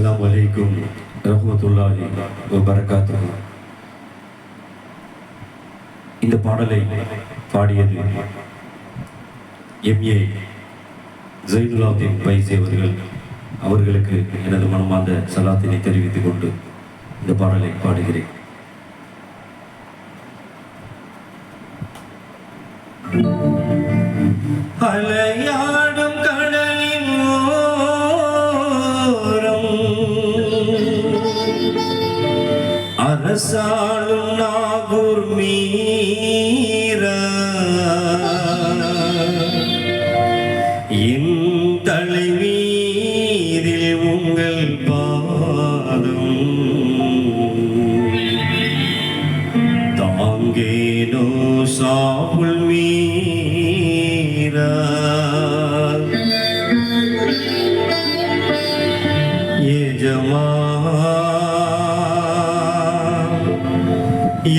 அஸ்ஸலாமு அலைக்கும் ரஹ்மத்துல்லாஹி வபரகாத்துஹு. இந்த பாடலை பாடியது எம்ஏ ஜைனுலாப்தீன் பைசி அவர்களுக்கு எனது மனமார்ந்த சலாத்தினை தெரிவித்துக் கொண்டு இந்த பாடலை பாடுகிறேன். அலையாடும் கடலின் ஓரம் அரசாளும் நாகூர் மீரா என் தலைமீதில் உங்கள் பாதம் தாங்கேனோ சாப்புல் மீரா எஜமா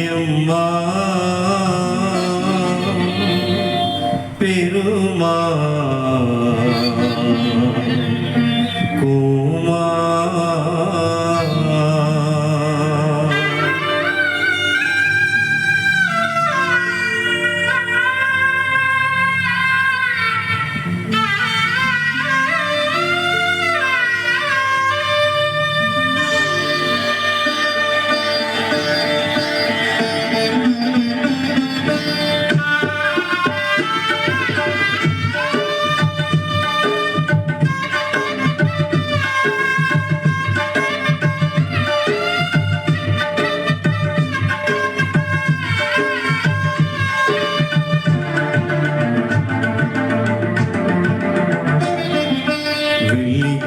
எம்மா பெருமா கோமா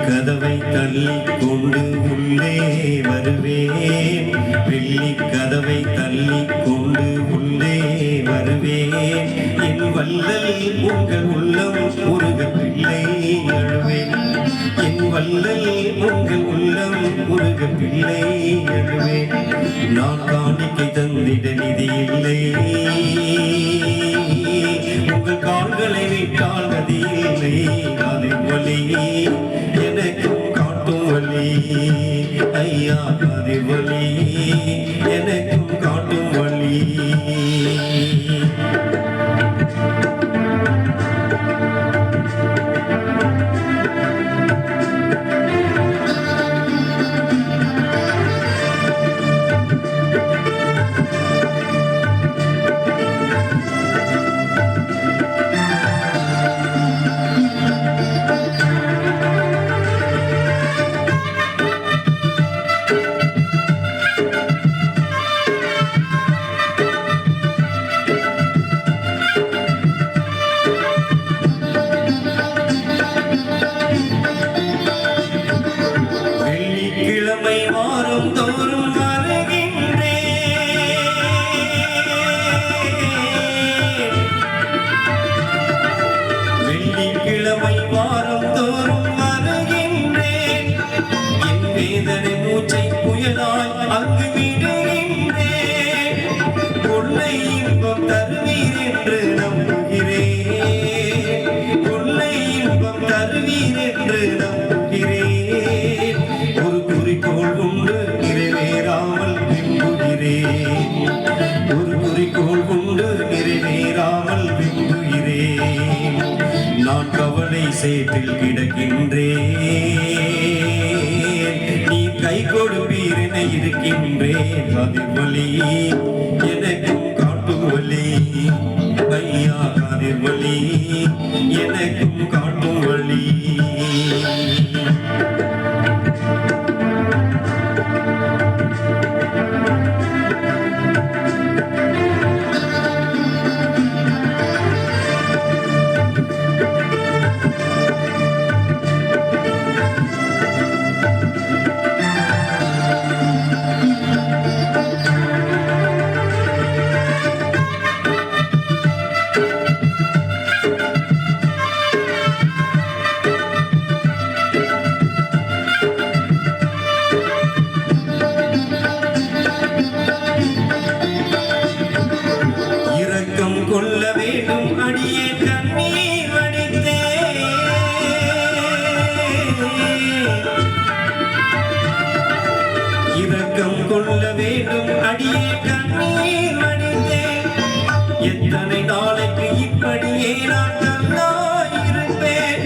கதவை தள்ளிக் கொண்டு உள்ளே வருவேன், வெள்ளி கதவை தள்ளிக் கொண்டு உள்ளே வருவேன். என் வல்லல் உங்கள் உள்ளம் உருக பிள்ளை அழுவேன், என் வல்லல் உங்கள் உள்ளம் உருக பிள்ளை அழுவேன். நான் காணிக்கை தந்திட நிதி இல்லை, உங்கள் கால்களை விட்டால் நதி இல்லை. அதை வழி எனக்கும் காட்டும் வழி ஐயா, அதை வழி எனக்கும் காட்டும் வழி. வெள்ளிக்கிழமை வாரம் தோறும் வருகின்றேன், வெள்ளிக்கிழமை வாரம் தோறும் வருகின்றேன். என் வேதனை மூச்சை புயலாய் அங்கு விடுகின்றேன். கொள்ளை இன்பம் தருவீர் என்று நம்புகிறேன், கொள்ளை இன்பம் தருவீர் என்று நம்புகிறேன். ஒரு குறிக்கோள் உண்டு நிறைவேறாமல் விரும்புகிறேன், ஒரு குறிக்கோள் உண்டு நிறைவேறாமல் விரும்புகிறேன். நான் கவலை சேற்றில் கிடக்கின்றேன், நீ கை கொடுப்பீர் என இருக்கின்றேன். அது வழி எனக்கும் காட்டும் வழி ஐயா, கதிர் வழி எனக்கும் காட்டும் வழி. இரக்கம் கொள்ள வேண்டும் அடியே கண்ணீர் வடித்தேன் எத்தனை நாளைக்கு இப்படியே நான் கண்ணாயிருப்பேன்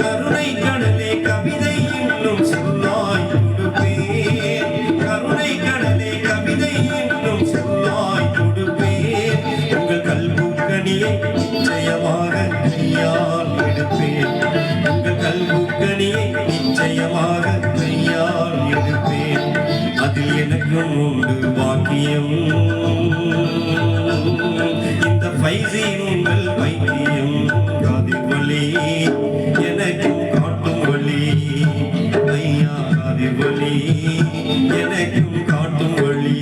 கருணை கடலே கவிதை இன்னும் சொல்லாய் கொடுப்பேன் கருணை கடலே கவிதை இன்னும் சொல்லாய் கொடுப்பேன் உங்கள் கல்புக்கனியை நிச்சயமாக கையால் எடுப்பேன் உங்கள் கல்புக்கனியை நிச்சயமாக கையால் எடுப்பேன் அதில் எனக்கும் உண்டு வாக்கியம் இந்த பைசி உங்கள் வைத்தியம் காதில் வலி எனக்கும் காட்டும் வழி ஐயா காதில் வலி எனக்கும் காட்டும் வழி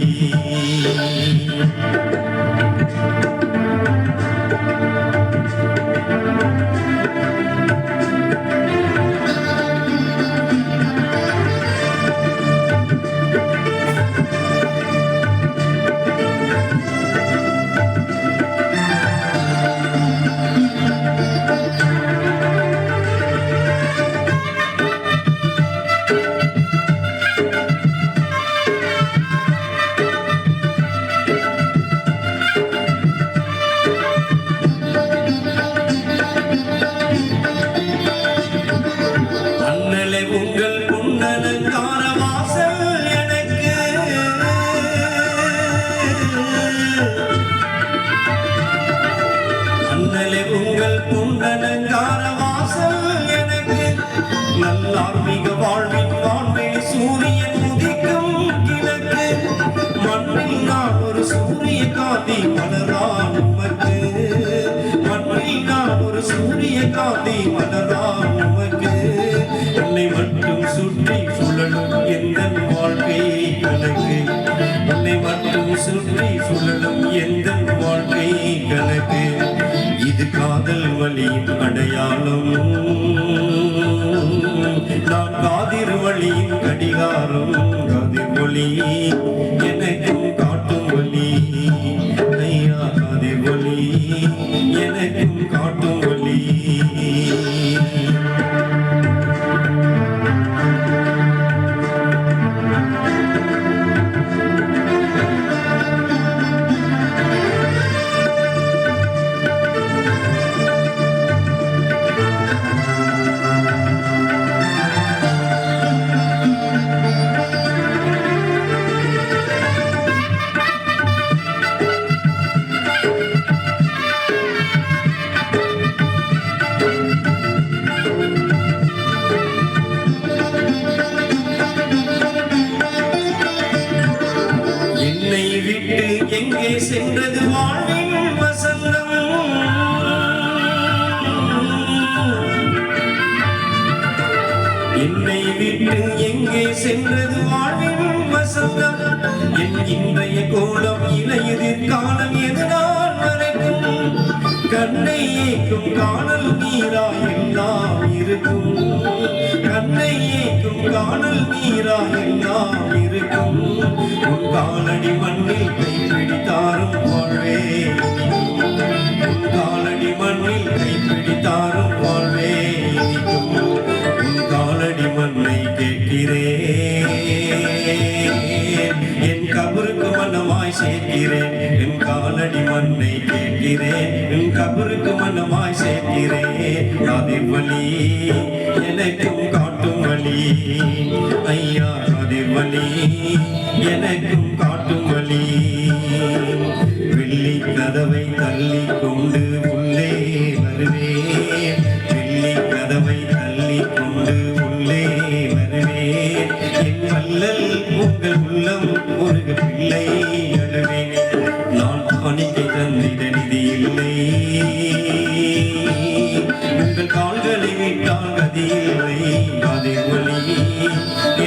உங்கள் புன்னலங்கார வாசல் எனக்கு அண்ணலே உங்கள் புன்னலங்கார வாசல் எனக்கு நல்லார்மிக வாழ்வின் வாழ்வெளி சூரியன் உதிக்கும் கிழக்கு மண்ணில் நான் ஒரு சூரிய காந்தி மலரான் உமக்கு மண்ணில் நான் ஒரு சூரிய காந்தி மலரான் உமக்கு உன்னை மட்டும் சுற்றி சுழலும் எந்த வாழ்க்கை கணக்கு உன்னை மட்டும் சுற்றி சுழலும் எந்த வாழ்க்கை கணக்கு இது காதல் வழியின் அடையாளம் நான் காதிர் வழியின் கடிகாரம் காதிர் ஒளி எனக்கும் காட்டும் வழி ஐயா காதிர் ஒளி எனக்கும் காட்டும் வழி எங்கே சென்றது வாழ்வின் வசந்தம் என்னை விட்டு எங்கே சென்றது வாழ்வின் வசந்தம் என் இன்றைய கோலம் இலையுதிர் காலம் எதனால் வரைக்கும் கண்ணை ஏக்கும் காணல் நீரா எல்லாம் இருக்கும் கண்ணை ஏக்கும் காணல் நீரா எல்லாம் இருக்கும் உன் காலடி மண்ணில் கைப்பிடித்தாரும் வாழ்வே உன் காலடி மண்ணில் கைப்பிடித்தாரும் வாழ்வே இனிக்கும் உன் காலடி மண்ணை கேட்கிறேன் என் கபருக்கு மனமாய் சேர்க்கிறேன் என் காலடி மண்ணை கேட்கிறேன் என் கபருக்கு மனமாய் சேர்க்கிறேன் காதிர் வலி எனக்கும் காட்டும் வழி ஐயா காதிர் வலி எனக்கும் காட்டும் வழி வெள்ளி கதவை தள்ளி கொண்டு உள்ளே வருவேன் வெள்ளி கதவை தள்ளி கொண்டு உள்ளே வருவேன் என் வல்லல் உங்கள் உள்ளம் ஒரு பிள்ளை அழுவேன் நான் பணிக்கை தந்திட நிதி இல்லை உங்கள் கால்களை விட்டால் கதி இல்லை காதிர் வலி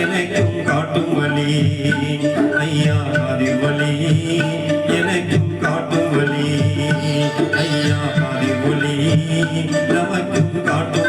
எனக்கும் காட்டும் வழி ஐயா காதிர் வலி எனக்கும் காட்டும் வழி ஐயா காதிர் வலி நமக்கும் காட்டும்